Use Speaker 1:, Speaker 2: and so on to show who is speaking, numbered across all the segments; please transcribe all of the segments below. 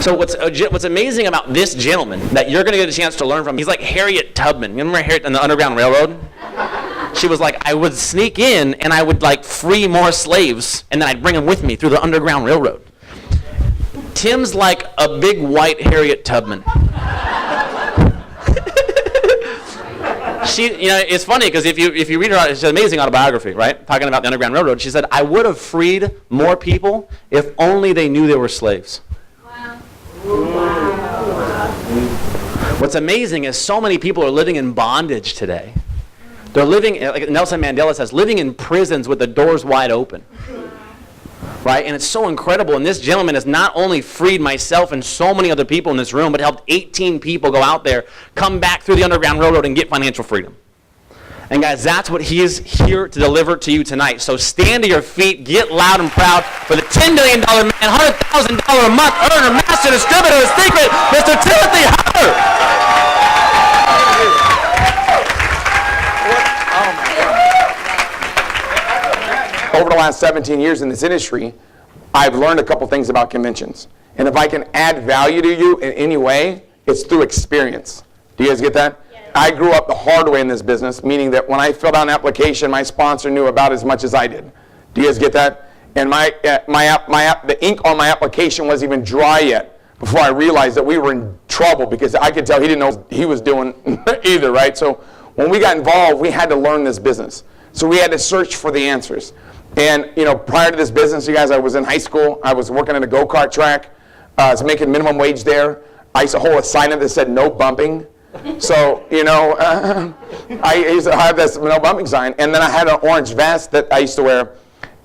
Speaker 1: So what's amazing about this gentleman that you're going to get a chance to learn from, he's like Harriet Tubman. You remember Harriet on the Underground Railroad? She was like, I would sneak in and I would like free more slaves and then I'd bring them with me through the Underground Railroad. Tim's like a big white Harriet Tubman. It's funny because if you read her, it's an amazing autobiography, right? Talking about the Underground Railroad. She said, I would have freed more people if only they knew they were slaves. What's amazing is so many people are living in bondage today. They're living, like Nelson Mandela says, living in prisons with the doors wide open. Right? And it's so incredible. And this gentleman has not only freed myself and so many other people in this room, but helped 18 people go out there, come back through the Underground Railroad and get financial freedom. And guys, that's what he is here to deliver to you tonight. So stand to your feet, get loud and proud for the $10 million man, $100,000 a month earner, master distributor of Seacret, Mr. Timothy Herr.
Speaker 2: Over the last 17 years in this industry, I've learned a couple things about conventions. And if I can add value to you in any way, it's through experience. Do you guys get that? Yes. I grew up the hard way in this business, meaning that when I filled out an application, my sponsor knew about as much as I did. Do you guys get that? And the ink on my application wasn't even dry yet before I realized that we were in trouble because I could tell he didn't know what he was doing either, right? So when we got involved, we had to learn this business. So we had to search for the answers. And, prior to this business, you guys, I was in high school. I was working at a go-kart track. I was making minimum wage there. I used to hold a sign up that said no bumping. So, I used to have this no bumping sign. And then I had an orange vest that I used to wear.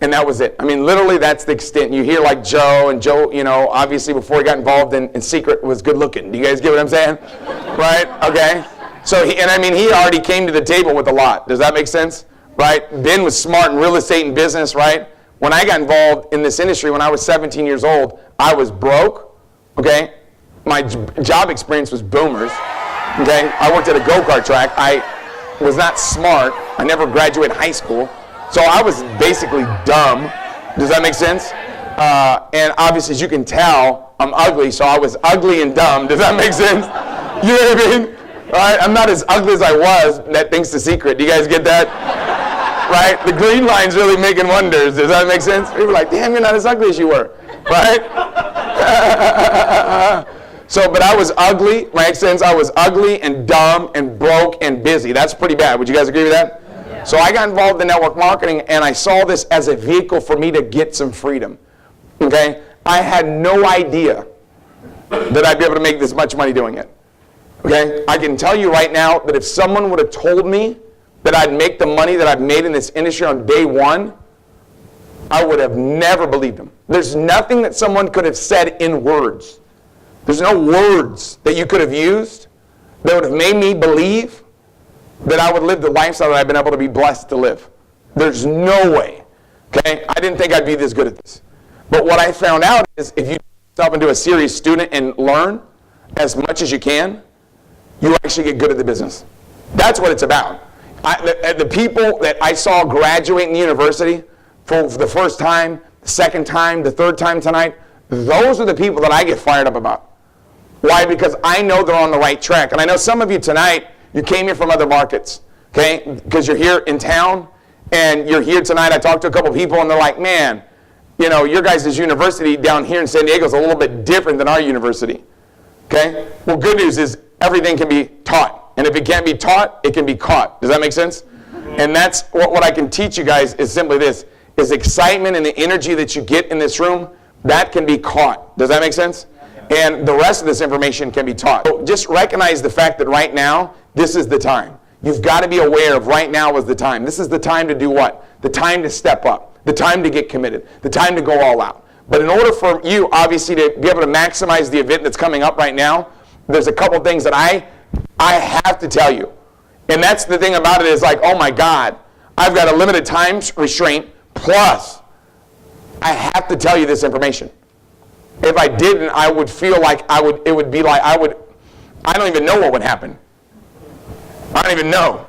Speaker 2: And that was it. I mean, literally, that's the extent. You hear like Joe, and Joe, obviously before he got involved in Seacret was good looking. Do you guys get what I'm saying? Right? Okay. So, he already came to the table with a lot. Does that make sense? Right? Ben was smart in real estate and business, right? When I got involved in this industry, when I was 17 years old, I was broke, okay? My job experience was boomers, okay? I worked at a go-kart track. I was not smart. I never graduated high school. So I was basically dumb. Does that make sense? And obviously, as you can tell, I'm ugly, so I was ugly and dumb. Does that make sense? You know what I mean? All right? I'm not as ugly as I was, thanks to Seacret. Do you guys get that? Right? The green line's really making wonders. Does that make sense? People are like, damn, you're not as ugly as you were. Right? But I was ugly. My sense, I was ugly and dumb and broke and busy. That's pretty bad. Would you guys agree with that? Yeah. So I got involved in network marketing, and I saw this as a vehicle for me to get some freedom. Okay? I had no idea that I'd be able to make this much money doing it. Okay? I can tell you right now that if someone would have told me that I'd make the money that I've made in this industry on day one, I would have never believed them. There's nothing that someone could have said in words. There's no words that you could have used that would have made me believe that I would live the lifestyle that I've been able to be blessed to live. There's no way. Okay? I didn't think I'd be this good at this. But what I found out is if you turn yourself into a serious student and learn as much as you can, you actually get good at the business. That's what it's about. The people that I saw graduate in the university for the first time, the second time, the third time tonight, those are the people that I get fired up about. Why? Because I know they're on the right track. And I know some of you tonight, you came here from other markets, okay? Because you're here in town, and you're here tonight. I talked to a couple people, and they're like, man, your guys' university down here in San Diego is a little bit different than our university, okay? Well, good news is everything can be taught. And if it can't be taught, it can be caught. Does that make sense? And that's what I can teach you guys is simply this, is excitement and the energy that you get in this room, that can be caught. Does that make sense? And the rest of this information can be taught. So just recognize the fact that right now, this is the time. You've got to be aware of right now is the time. This is the time to do what? The time to step up. The time to get committed. The time to go all out. But in order for you, obviously, to be able to maximize the event that's coming up right now, there's a couple things that I have to tell you. And that's the thing about it is like, oh my God, I've got a limited time restraint, plus I have to tell you this information. If I didn't, I would feel like I don't even know what would happen. I don't even know.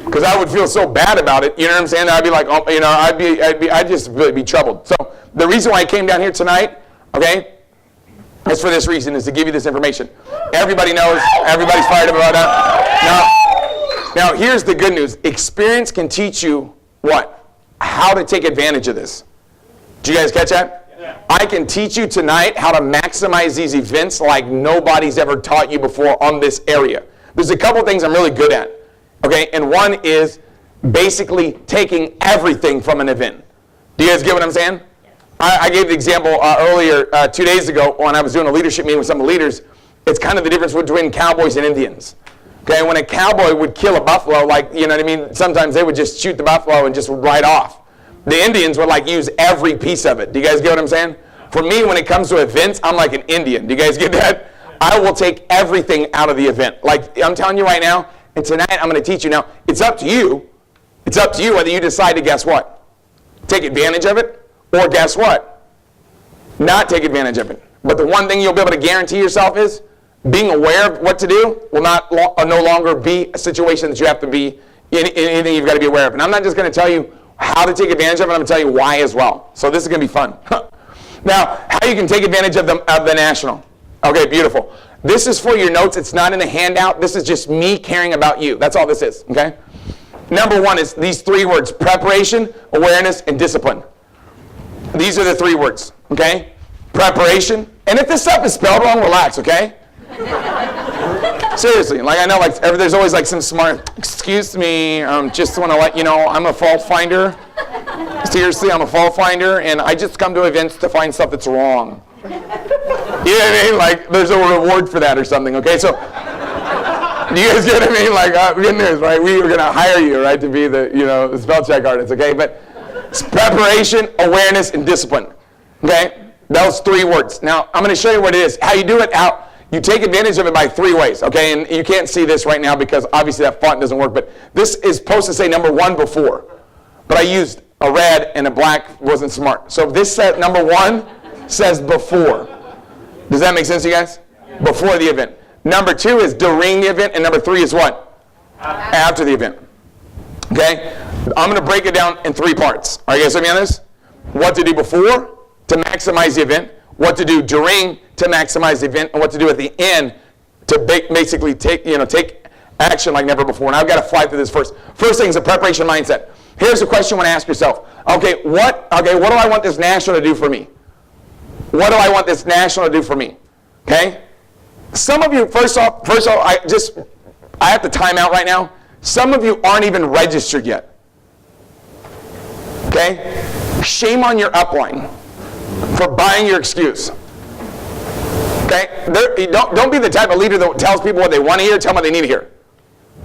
Speaker 2: Because I would feel so bad about it, you know what I'm saying? I'd be like, I'd just really be troubled. So the reason why I came down here tonight, okay, It's for this reason, is to give you this information. Everybody knows, everybody's fired up about that. Now, here's the good news. Experience can teach you what? How to take advantage of this. Did you guys catch that? Yeah. I can teach you tonight how to maximize these events like nobody's ever taught you before on this area. There's a couple things I'm really good at. Okay, and one is basically taking everything from an event. Do you guys get what I'm saying? I gave the example earlier 2 days ago when I was doing a leadership meeting with some of the leaders. It's kind of the difference between cowboys and Indians. Okay, when a cowboy would kill a buffalo, like, you know what I mean, sometimes they would just shoot the buffalo and just ride off. The Indians would like use every piece of it. Do you guys get what I'm saying? For me, when it comes to events, I'm like an Indian. Do you guys get that? I will take everything out of the event. Like, I'm telling you right now, and tonight I'm going to teach you. Now, it's up to you. It's up to you whether you decide to, guess what? Take advantage of it, or guess what? Not take advantage of it. But the one thing you'll be able to guarantee yourself is being aware of what to do will no longer be a situation that you have to be, anything you've got to be aware of. And I'm not just going to tell you how to take advantage of it, I'm going to tell you why as well. So this is going to be fun. Now, how you can take advantage of the national. Okay, beautiful. This is for your notes. It's not in the handout. This is just me caring about you. That's all this is, okay? Number one is these 3 words: preparation, awareness, and discipline. These are the 3 words, okay? Preparation. And if this stuff is spelled wrong, relax, okay? Seriously, like I know, like there's always like some smart, excuse me, just want to let you know I'm a fault finder. Seriously, I'm a fault finder, and I just come to events to find stuff that's wrong. You know what I mean? Like there's a reward for that or something, okay? So, do you guys get what I mean? Like, good news, right? We were going to hire you, right, to be the, the spell check artist, okay? But it's preparation, awareness, and discipline, okay? Those 3 words. Now, I'm going to show you what it is. How you do it, how you take advantage of it by 3 ways, okay? And you can't see this right now because obviously that font doesn't work, but this is supposed to say number 1 before. But I used a red and a black, wasn't smart. So this said number 1 says before. Does that make sense to you guys? Before the event. Number 2 is during the event, and number 3 is what? After the event. Okay? I'm going to break it down in 3 parts. Are you guys with me on this? What to do before to maximize the event, what to do during to maximize the event, and what to do at the end to basically take action like never before. And I've got to fly through this first. First thing is a preparation mindset. Here's the question you want to ask yourself. Okay, what do I want this national to do for me? What do I want this national to do for me? Okay? Some of you, first off, I have to time out right now. Some of you aren't even registered yet. Okay? Shame on your upline for buying your excuse. Okay? Don't be the type of leader that tells people what they want to hear, tell them what they need to hear.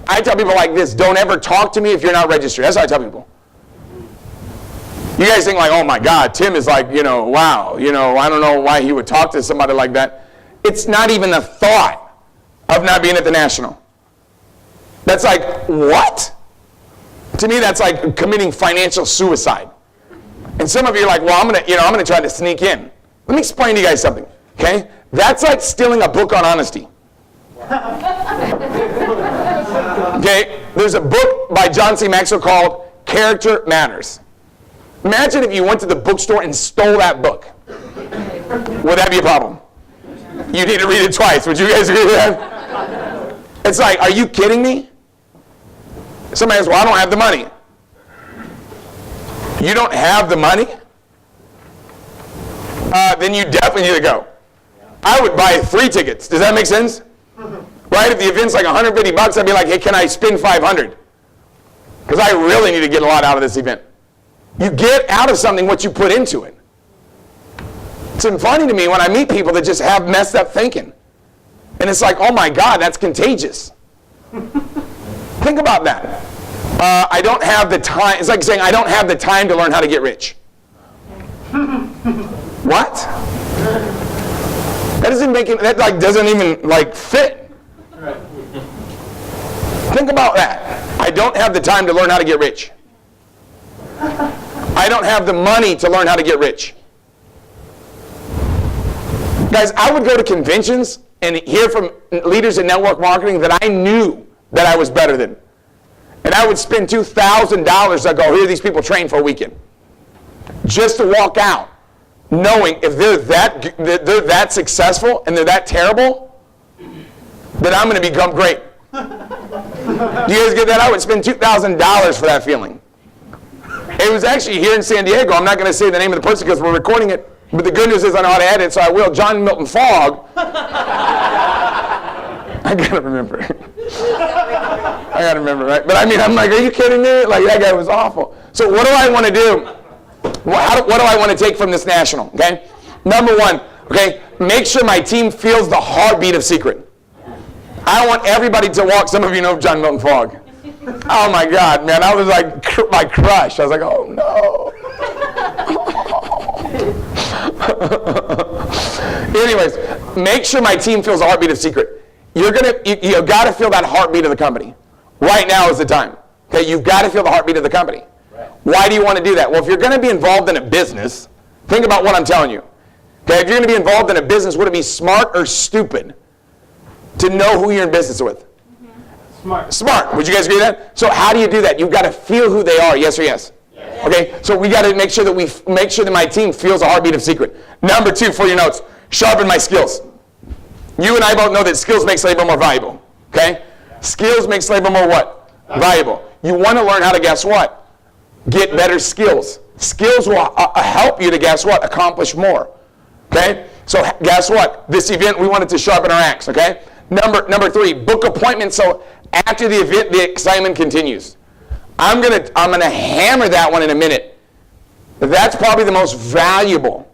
Speaker 2: I tell people like this: don't ever talk to me if you're not registered. That's what I tell people. You guys think like, oh my God, Tim is like, wow, I don't know why he would talk to somebody like that. It's not even a thought of not being at the national. That's like, what? To me, that's like committing financial suicide. And some of you are like, well, I'm gonna try to sneak in. Let me explain to you guys something, okay? That's like stealing a book on honesty. Okay, there's a book by John C. Maxwell called Character Matters. Imagine if you went to the bookstore and stole that book. Would that be a problem? You need to read it twice. Would you guys agree with that? It's like, are you kidding me? Somebody says, well, I don't have the money. You don't have the money? Then you definitely need to go. I would buy 3 tickets. Does that make sense? Right? If the event's like $150, I'd be like, hey, can I spend $500? Because I really need to get a lot out of this event. You get out of something what you put into it. It's funny to me when I meet people that just have messed up thinking. And it's like, oh my God, that's contagious. Think about that. I don't have the time. It's like saying, I don't have the time to learn how to get rich. What? That doesn't make it, that like doesn't even like fit. Think about that. I don't have the time to learn how to get rich. I don't have the money to learn how to get rich. Guys, I would go to conventions and hear from leaders in network marketing that I knew that I was better than. And I would spend $2,000 to go hear these people train for a weekend. Just to walk out knowing if they're that successful and they're that terrible, then I'm going to become great. Do you guys get that? I would spend $2,000 for that feeling. It was actually here in San Diego. I'm not going to say the name of the person because we're recording it. But the good news is I know how to edit, so I will. John Milton Fogg. I got to remember. I got to remember, right? But I mean, I'm like, are you kidding me? Like, that guy was awful. So what do I want to do? What do I want to take from this national? Okay? Number one, okay, make sure my team feels the heartbeat of Seacret. I want everybody to walk. Some of you know John Milton Fogg. Oh my God, man, I was like my crush. I was like, oh no. Anyways, make sure my team feels the heartbeat of Seacret. You got to feel that heartbeat of the company. Right now is the time. Okay, you've got to feel the heartbeat of the company. Right. Why do you want to do that? Well, if you're going to be involved in a business, think about what I'm telling you. Okay, if you're going to be involved in a business, would it be smart or stupid to know who you're in business with?
Speaker 3: Smart.
Speaker 2: Smart. Would you guys agree with that? So how do you do that? You've got to feel who they are. Yes or yes? Yes. Okay. So we got to make sure that my team feels the heartbeat of Seacret. Number two, for your notes, sharpen my skills. You and I both know that skills make labor more valuable. Okay. Skills make labor more what? Valuable. You want to learn how to guess what? Get better skills. Skills will help you to guess what? Accomplish more. Okay. So guess what? This event we wanted to sharpen our axe. Okay. Number three, book appointments so after the event the excitement continues. I'm gonna hammer that one in a minute. That's probably the most valuable.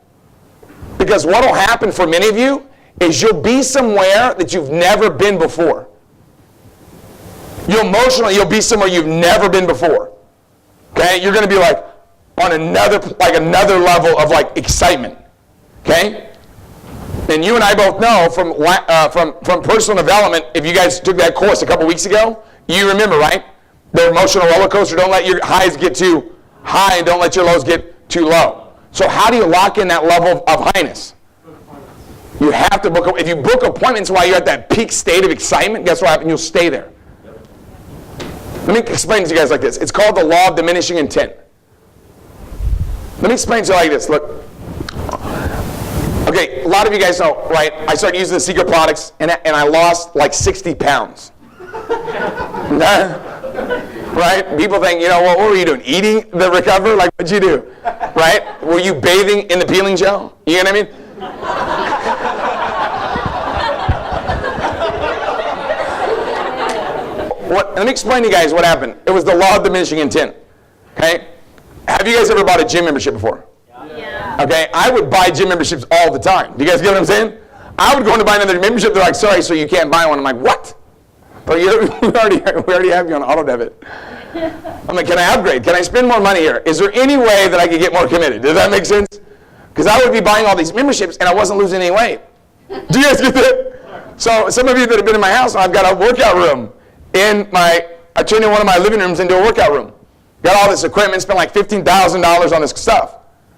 Speaker 2: Because what will happen for many of you is you'll be somewhere that you've never been before. You'll be somewhere you've never been before. Okay? You're gonna be like on another level of like excitement. Okay? And you and I both know from personal development, if you guys took that course a couple weeks ago, you remember, right? The emotional roller coaster, don't let your highs get too high and don't let your lows get too low. So how do you lock in that level of highness? You have to book, if you book appointments while you're at that peak state of excitement, guess what happens? You'll stay there. Let me explain to you guys like this. It's called the law of diminishing intent. Let me explain to you like this. Look. Okay, a lot of you guys know, right? I started using the Seacret products, and I lost like 60 pounds. Right? People think, what were you doing? Eating the Recover? Like, what'd you do? Right? Were you bathing in the peeling gel? You know what I mean? Let me explain to you guys what happened. It was the law of diminishing intent. Okay? Have you guys ever bought a gym membership before? Okay, I would buy gym memberships all the time. Do you guys get what I'm saying? I would go in to buy another membership. They're like, sorry, so you can't buy one. I'm like, what? Well, we already have you on auto debit. I'm like, can I upgrade? Can I spend more money here? Is there any way that I could get more committed? Does that make sense? Because I would be buying all these memberships and I wasn't losing any weight. Do you guys get that? So some of you that have been in my house, I've got a workout room I turned in one of my living rooms into a workout room. Got all this equipment, spent like $15,000 on this stuff.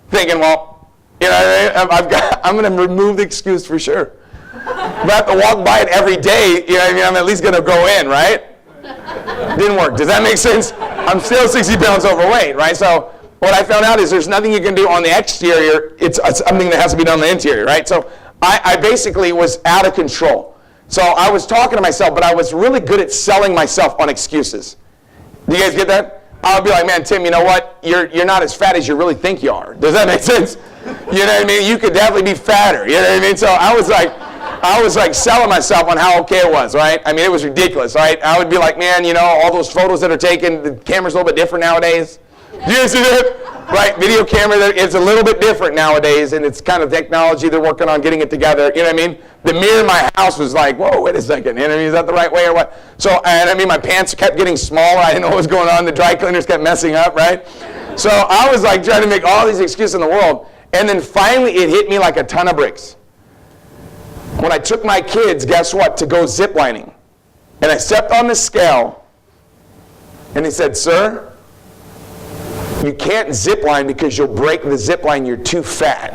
Speaker 2: Thinking, well, I'm going to remove the excuse for sure. If I have to walk by it every day, I'm at least going to go in, right? Didn't work. Does that make sense? I'm still 60 pounds overweight, right? So what I found out is there's nothing you can do on the exterior. It's something that has to be done on the interior, right? So I basically was out of control. So I was talking to myself, but I was really good at selling myself on excuses. Do you guys get that? I'll be like, man, Tim, you know what? You're not as fat as you really think you are. Does that make sense? You know what I mean? You could definitely be fatter. You know what I mean? So I was like selling myself on how okay it was, right? I mean, it was ridiculous, right? I would be like, man, all those photos that are taken, the camera's a little bit different nowadays. Do you see that? Right? Video camera, it's a little bit different nowadays, and it's kind of technology. They're working on getting it together. You know what I mean? The mirror in my house was like, whoa, wait a second. You know what I mean? Is that the right way or what? So, my pants kept getting smaller. I didn't know what was going on. The dry cleaners kept messing up, right? So I was like trying to make all these excuses in the world. And then finally it hit me like a ton of bricks. When I took my kids, guess what, to go ziplining. And I stepped on the scale, and he said, sir, you can't zip line because you'll break the zip line. You're too fat.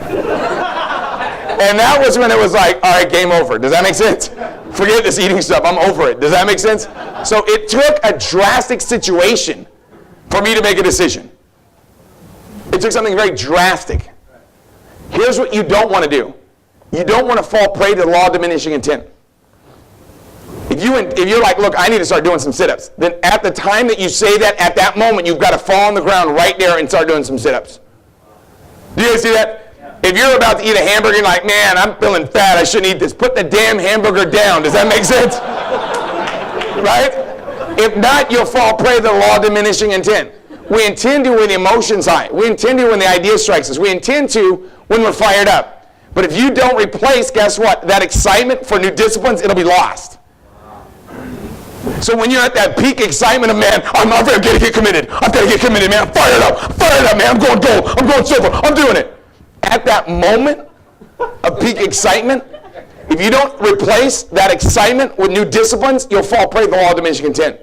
Speaker 2: And that was when it was like, all right, game over. Does that make sense? Forget this eating stuff. I'm over it. Does that make sense? So it took a drastic situation for me to make a decision. It took something very drastic. Here's what you don't want to do. You don't want to fall prey to the law of diminishing intent. If you're like, look, I need to start doing some sit-ups, then at the time that you say that, at that moment, you've got to fall on the ground right there and start doing some sit-ups. Do you guys see that? Yeah. If you're about to eat a hamburger, you're like, man, I'm feeling fat, I shouldn't eat this. Put the damn hamburger down. Does that make sense? Right? If not, you'll fall prey to the law of diminishing intent. We intend to when the emotion's high. We intend to when the idea strikes us. We intend to when we're fired up. But if you don't replace, guess what? That excitement for new disciplines, it'll be lost. So when you're at that peak excitement of, man, I'm going to get committed. I've got to get committed, man. Fire it up, man. I'm going gold. I'm going silver. I'm doing it. At that moment of peak excitement, if you don't replace that excitement with new disciplines, you'll fall prey to the law of diminishing intent.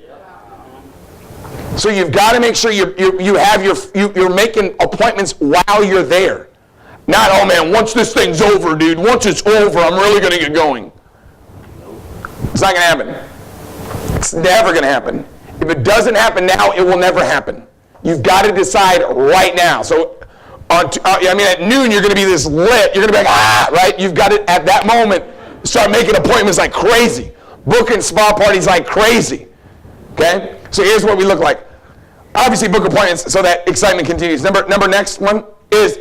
Speaker 2: So you've got to make sure you're making appointments while you're there. Not, oh man, once this thing's over, dude, once it's over, I'm really going to get going. It's not going to happen. It's never going to happen. If it doesn't happen now, it will never happen. You've got to decide right now. So, at noon, you're going to be this lit. You're going to be like, right? You've got to, at that moment, start making appointments like crazy. Booking spa parties like crazy. Okay? So here's what we look like. Obviously, book appointments so that excitement continues. Number next one is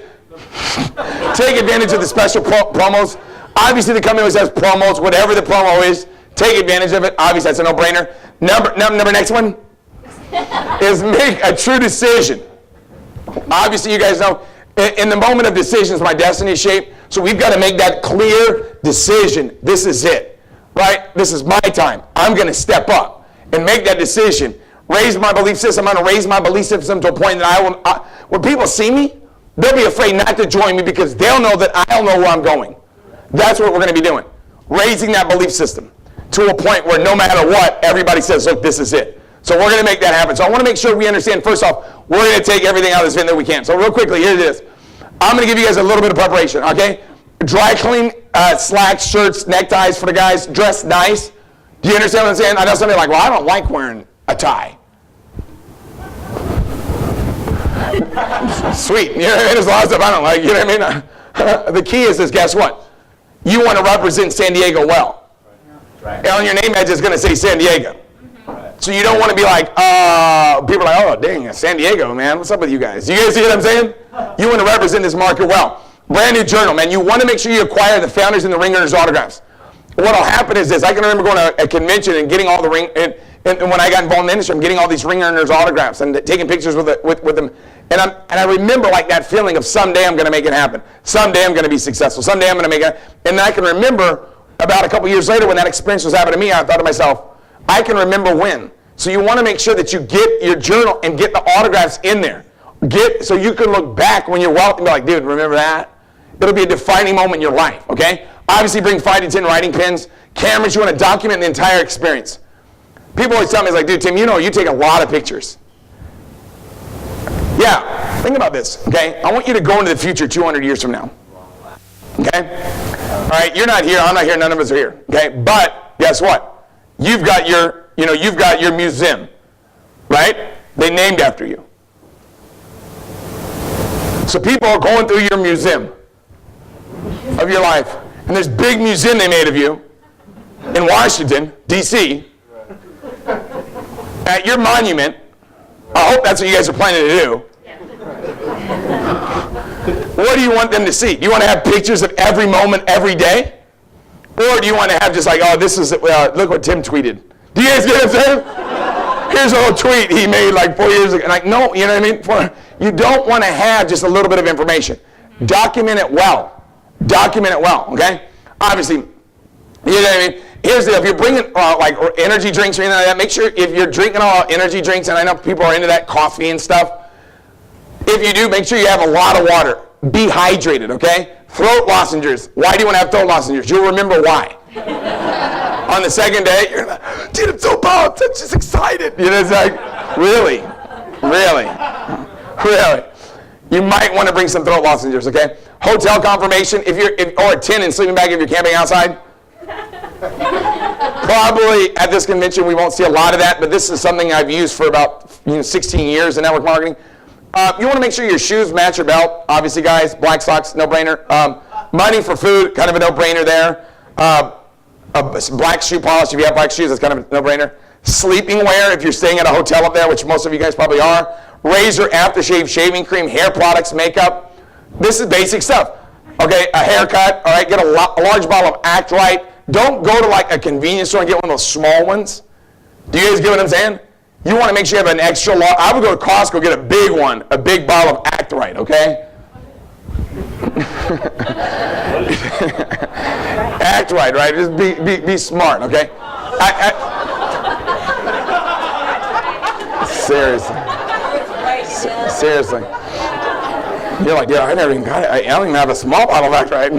Speaker 2: take advantage of the special promos. Obviously, the company always has promos. Whatever the promo is, take advantage of it. Obviously, that's a no-brainer. Number next one is make a true decision. Obviously, you guys know, in the moment of decisions, my destiny is shaped. So we've got to make that clear decision. This is it, right? This is my time. I'm going to step up and make that decision. Raise my belief system. I'm going to raise my belief system to a point that when people see me, they'll be afraid not to join me because they'll know that I'll know where I'm going. That's what we're going to be doing. Raising that belief system to a point where no matter what, everybody says, look, this is it. So we're going to make that happen. So I want to make sure we understand, first off, we're going to take everything out of this event that we can. So real quickly, here it is. I'm going to give you guys a little bit of preparation, okay? Dry clean slacks, shirts, neckties for the guys. Dress nice. Do you understand what I'm saying? I know somebody like, well, I don't like wearing a tie. Sweet. You know what I mean? There's a lot of stuff I don't like. You know what I mean? The key is this, guess what? You want to represent San Diego well. Right. And on your name badge, it's going to say San Diego. So you don't want to be like, people are like, oh, dang, San Diego, man. What's up with you guys? You guys see what I'm saying? You want to represent this market well. Brand new journal, man. You want to make sure you acquire the founders and the ring earners autographs. What will happen is this. I can remember going to a convention and getting all the ring, and when I got involved in the industry, I'm getting all these ring earners autographs and taking pictures with them. And I remember like that feeling of someday I'm going to make it happen. Someday I'm going to be successful. Someday I'm going to make it. And then I can remember about a couple years later when that experience was happening to me, I thought to myself, I can remember when. So you want to make sure that you get your journal and get the autographs in there. So you can look back when you're wealthy and be like, dude, remember that? It'll be a defining moment in your life, okay? Obviously bring 5 to 10 writing pens, cameras. You want to document the entire experience. People always tell me, it's like, dude, Tim, you know, you take a lot of pictures. Yeah, think about this, okay? I want you to go into the future 200 years from now, okay? All right, you're not here, I'm not here, none of us are here, okay? But guess what? You've got your museum, right? They named after you. So people are going through your museum of your life, and there's a big museum they made of you in Washington, D.C., at your monument. I hope that's what you guys are planning to do. What do you want them to see? Do you want to have pictures of every moment, every day? Or do you want to have just like, oh, this is, look what Tim tweeted. Do you guys get what I'm saying? Here's a little tweet he made like 4 years ago. Like, no, you know what I mean? You don't want to have just a little bit of information. Document it well. Document it well, okay? Obviously, you know what I mean? Here's the deal. If you're bringing like energy drinks or anything like that, make sure if you're drinking all energy drinks, and I know people are into that, coffee and stuff, if you do, make sure you have a lot of water. Be hydrated, okay? Throat lozenges. Why do you want to have throat lozenges? You'll remember why. On the second day, you're like, dude, I'm so pumped. I'm just excited. You know, it's like, really? You might want to bring some throat lozenges, okay? Hotel confirmation, or a tin and sleeping bag if you're camping outside. Probably at this convention we won't see a lot of that, but this is something I've used for about 16 years in network marketing. You want to make sure your shoes match your belt. Obviously, guys, black socks, no-brainer. Money for food, kind of a no-brainer there. Black shoe polish, if you have black shoes, that's kind of a no-brainer. Sleeping wear, if you're staying at a hotel up there, which most of you guys probably are. Razor, aftershave, shaving cream, hair products, makeup. This is basic stuff. Okay, a haircut, all right, get a large bottle of Act Right. Don't go to like a convenience store and get one of those small ones. Do you guys get what I'm saying? You want to make sure you have an extra large. I would go to Costco, get a big one, a big bottle of Act Right, okay? Act right, right? Just be smart, okay? Seriously. Seriously. You're like, yeah, I never even got it. I don't even have a small bottle of Act Right.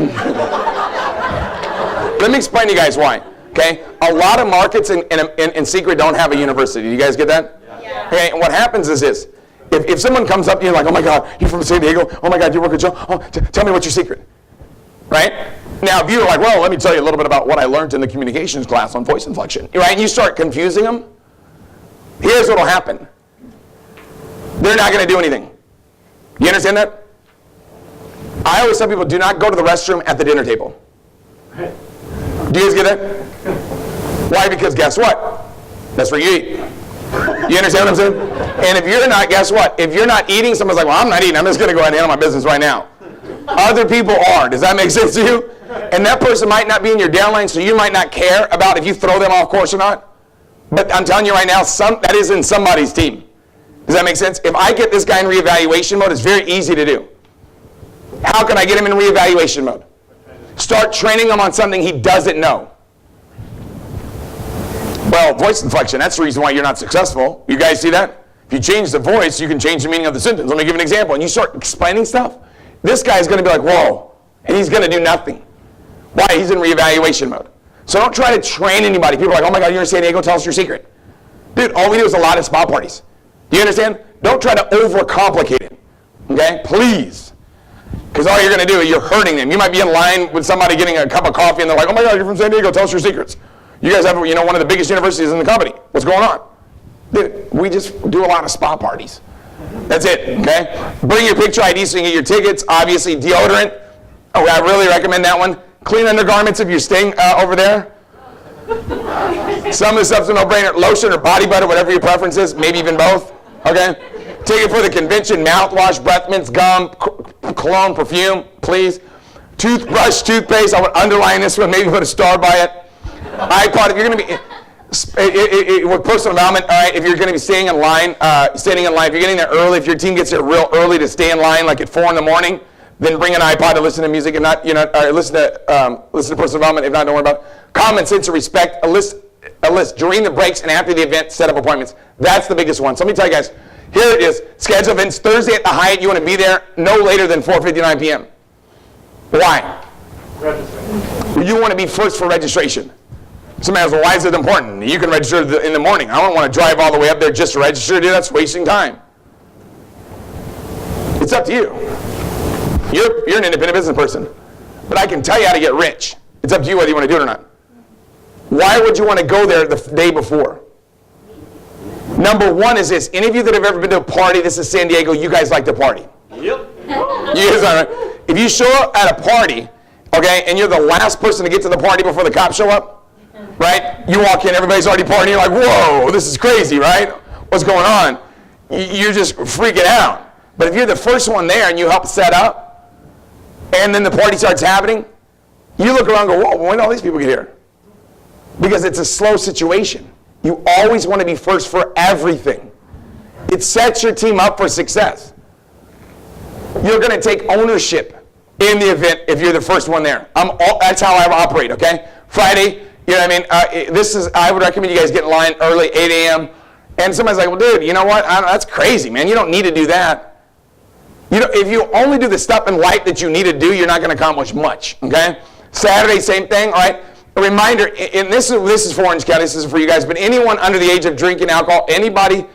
Speaker 2: Let me explain to you guys why. Okay? A lot of markets in Seacret don't have a university. Do you guys get that? Yeah. Okay, and what happens is this. If someone comes up to you like, oh my God, you're from San Diego. Oh my God, you work at Joe. Oh, tell me what's your secret. Right? Now, if you're like, well, let me tell you a little bit about what I learned in the communications class on voice inflection. Right? And you start confusing them. Here's what will happen. They're not going to do anything. You understand that? I always tell people, do not go to the restroom at the dinner table. Do you guys get that? Why? Because guess what? That's where you eat. You understand what I'm saying? And if you're not, guess what? If you're not eating, someone's like, well, I'm not eating. I'm just going to go ahead and handle my business right now. Other people are. Does that make sense to you? And that person might not be in your downline, so you might not care about if you throw them off course or not. But I'm telling you right now, that is in somebody's team. Does that make sense? If I get this guy in reevaluation mode, it's very easy to do. How can I get him in reevaluation mode? Start training him on something he doesn't know. Well, voice inflection, that's the reason why you're not successful. You guys see that? If you change the voice, you can change the meaning of the sentence. Let me give you an example. And you start explaining stuff, this guy's going to be like, whoa, and he's going to do nothing. Why? He's in reevaluation mode. So don't try to train anybody. People are like, oh my God, you're in San Diego, tell us your secret. Dude, all we do is a lot of spa parties. Do you understand? Don't try to overcomplicate it. Okay? Please. Because all you're going to do is you're hurting them. You might be in line with somebody getting a cup of coffee and they're like, oh my God, you're from San Diego, tell us your secrets. You guys have, one of the biggest universities in the company. What's going on? Dude, we just do a lot of spa parties. That's it, okay? Bring your picture ID so you can get your tickets. Obviously, deodorant. Oh, I really recommend that one. Clean undergarments if you're staying over there. Some of the stuff's a no-brainer. Lotion or body butter, whatever your preference is. Maybe even both, okay? Take it for the convention. Mouthwash, breath mints, gum, cologne, perfume, please. Toothbrush, toothpaste. I would underline this one. Maybe put a star by it. iPod, if you're going to be with personal development, all right, if you're going to be standing in line, if you're getting there early, if your team gets there real early to stay in line, like at 4 in the morning, then bring an iPod to listen to music and not, listen to personal development. If not, don't worry about it. Common sense and respect, a list during the breaks and after the event, set up appointments. That's the biggest one. So let me tell you guys, here it is. Schedule events Thursday at the Hyatt. You want to be there no later than 4:59 p.m. Why? Register. You want to be first for registration. Somebody asks, well, why is it important? You can register in the morning. I don't want to drive all the way up there just to register. Dude, that's wasting time. It's up to you. You're an independent business person. But I can tell you how to get rich. It's up to you whether you want to do it or not. Why would you want to go there the day before? Number one is this. Any of you that have ever been to a party, this is San Diego, you guys like to party. Yep. You guys are, right? If you show up at a party, okay, and you're the last person to get to the party before the cops show up, right? You walk in, everybody's already partying, you're like, whoa, this is crazy, right? What's going on? You're just freaking out. But if you're the first one there and you help set up, and then the party starts happening, you look around and go, whoa, when did all these people get here? Because it's a slow situation. You always want to be first for everything. It sets your team up for success. You're going to take ownership in the event if you're the first one there. That's how I operate, okay? Friday, you know what I mean? I would recommend you guys get in line early, 8 a.m. And somebody's like, well, dude, you know what? That's crazy, man. You don't need to do that. If you only do the stuff in life that you need to do, you're not going to accomplish much, okay? Saturday, same thing, all right? A reminder, and this is for Orange County, this is for you guys, but anyone under the age of drinking alcohol, anybody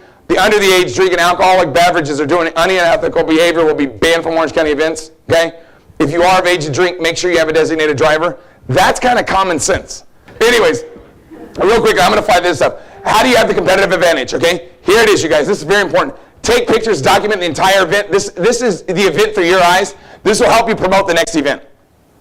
Speaker 2: under the age drinking alcoholic beverages or doing unethical behavior will be banned from Orange County events, okay? If you are of age to drink, make sure you have a designated driver. That's kind of common sense. Anyways, real quick, I'm going to find this stuff. How do you have the competitive advantage, okay? Here it is, you guys. This is very important. take pictures, document the entire event. This is the event through your eyes. This will help you promote the next event.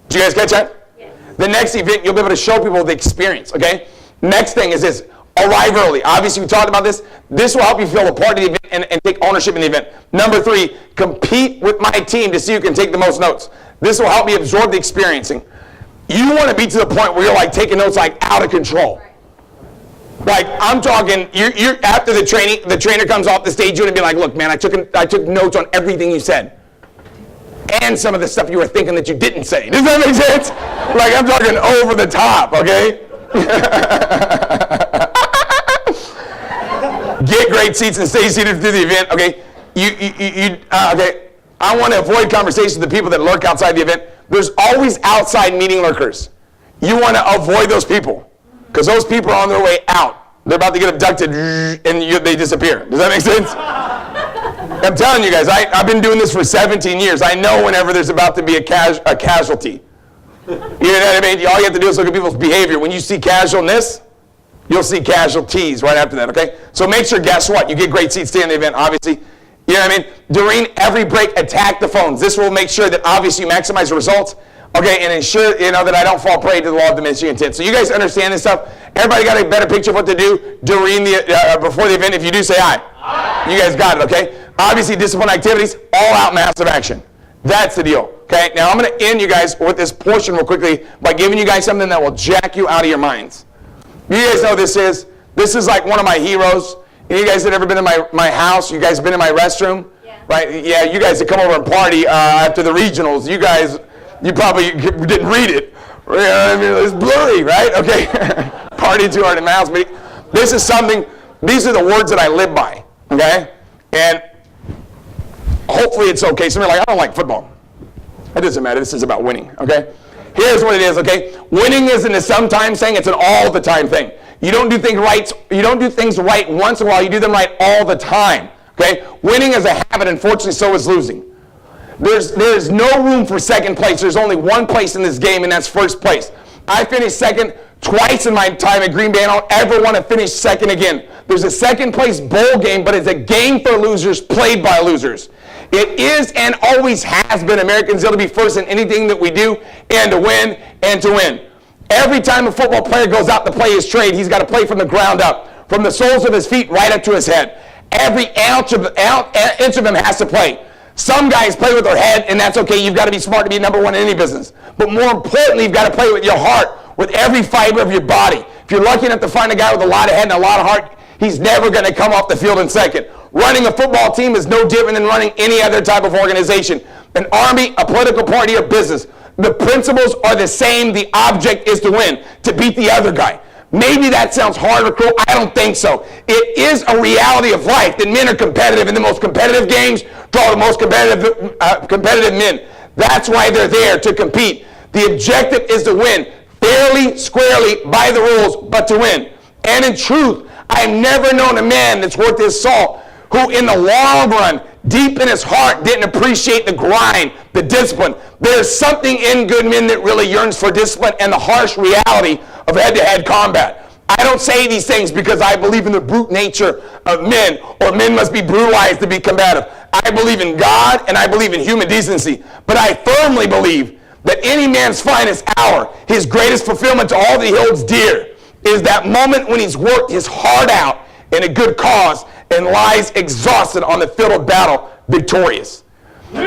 Speaker 2: Did you guys catch that? Yes. The next event, you'll be able to show people the experience, okay? Next thing is this. Arrive early. Obviously, we talked about this. This will help you feel a part of the event and take ownership in the event. Number 3, compete with my team to see who can take the most notes. This will help me absorb the experiencing. You want to be to the point where you're like taking notes like out of control. Like I'm talking, you're after the trainer comes off the stage, you're going to be like, look, man, I took notes on everything you said. And some of the stuff you were thinking that you didn't say. Does that make sense? Like I'm talking over the top, okay? Get great seats and stay seated through the event. Okay, okay. I want to avoid conversations with the people that lurk outside the event. There's always outside meeting lurkers. You want to avoid those people because those people are on their way out. They're about to get abducted and they disappear. Does that make sense? I'm telling you guys, I've been doing this for 17 years. I know whenever there's about to be a casualty. You know what I mean? All you have to do is look at people's behavior. When you see casualness, you'll see casualties right after that, okay? So make sure, guess what? You get great seats, stay in the event, obviously. You know what I mean? During every break, attack the phones. This will make sure that obviously you maximize the results, okay, and ensure, that I don't fall prey to the law of diminishing intent. So you guys understand this stuff? Everybody got a better picture of what to do during before the event? If you do, say aye. Aye. You guys got it, okay? Obviously, discipline activities, all-out massive action. That's the deal, okay? Now, I'm going to end you guys with this portion real quickly by giving you guys something that will jack you out of your minds. You guys know this is like one of my heroes. And you guys that ever been in my house, you guys been in my restroom? Yeah. Right? Yeah, you guys that come over and party after the regionals, you probably didn't read it. I mean, it's blurry, right? Okay. Party too hard in my house. But this is something, these are the words that I live by, okay? And hopefully it's okay. Some are like, I don't like football. It doesn't matter. This is about winning, okay? Here's what it is, okay? Winning isn't a sometimes thing, it's an all the time thing. You don't do things right. You don't do things right once in a while. You do them right all the time. Okay? Winning is a habit, unfortunately, so is losing. There's no room for second place. There's only one place in this game, and that's first place. I finished second twice in my time at Green Bay. I don't ever want to finish second again. There's a second place bowl game, but it's a game for losers played by losers. It is and always has been American zeal to be first in anything that we do and to win and to win. Every time a football player goes out to play his trade, he's got to play from the ground up, from the soles of his feet right up to his head. Every inch of him has to play. Some guys play with their head, and that's okay. You've got to be smart to be number one in any business. But more importantly, you've got to play with your heart, with every fiber of your body. If you're lucky enough to find a guy with a lot of head and a lot of heart, he's never going to come off the field in second. Running a football team is no different than running any other type of organization. An army, a political party, or business. The principles are the same. The object is to win, to beat the other guy. Maybe that sounds hard or cruel. I don't think so. It is a reality of life that men are competitive, and the most competitive games draw the most competitive men. That's why they're there, to compete. The objective is to win, fairly, squarely, by the rules, but to win. And in truth, I've never known a man that's worth his salt who in the long run, deep in his heart, didn't appreciate the grind, the discipline. There's something in good men that really yearns for discipline and the harsh reality of head-to-head combat. I don't say these things because I believe in the brute nature of men, or men must be brutalized to be combative. I believe in God, and I believe in human decency. But I firmly believe that any man's finest hour, his greatest fulfillment to all that he holds dear, is that moment when he's worked his heart out in a good cause and lies exhausted on the field of battle, victorious. Here's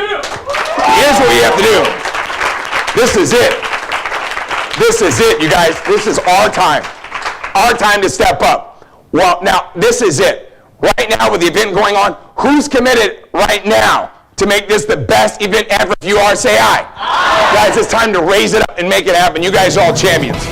Speaker 2: what you have to do. This is it. This is it, you guys. This is our time. Our time to step up. Well, now, this is it. Right now, with the event going on, who's committed right now to make this the best event ever? If you are, say aye. Aye. Guys, it's time to raise it up and make it happen. You guys are all champions.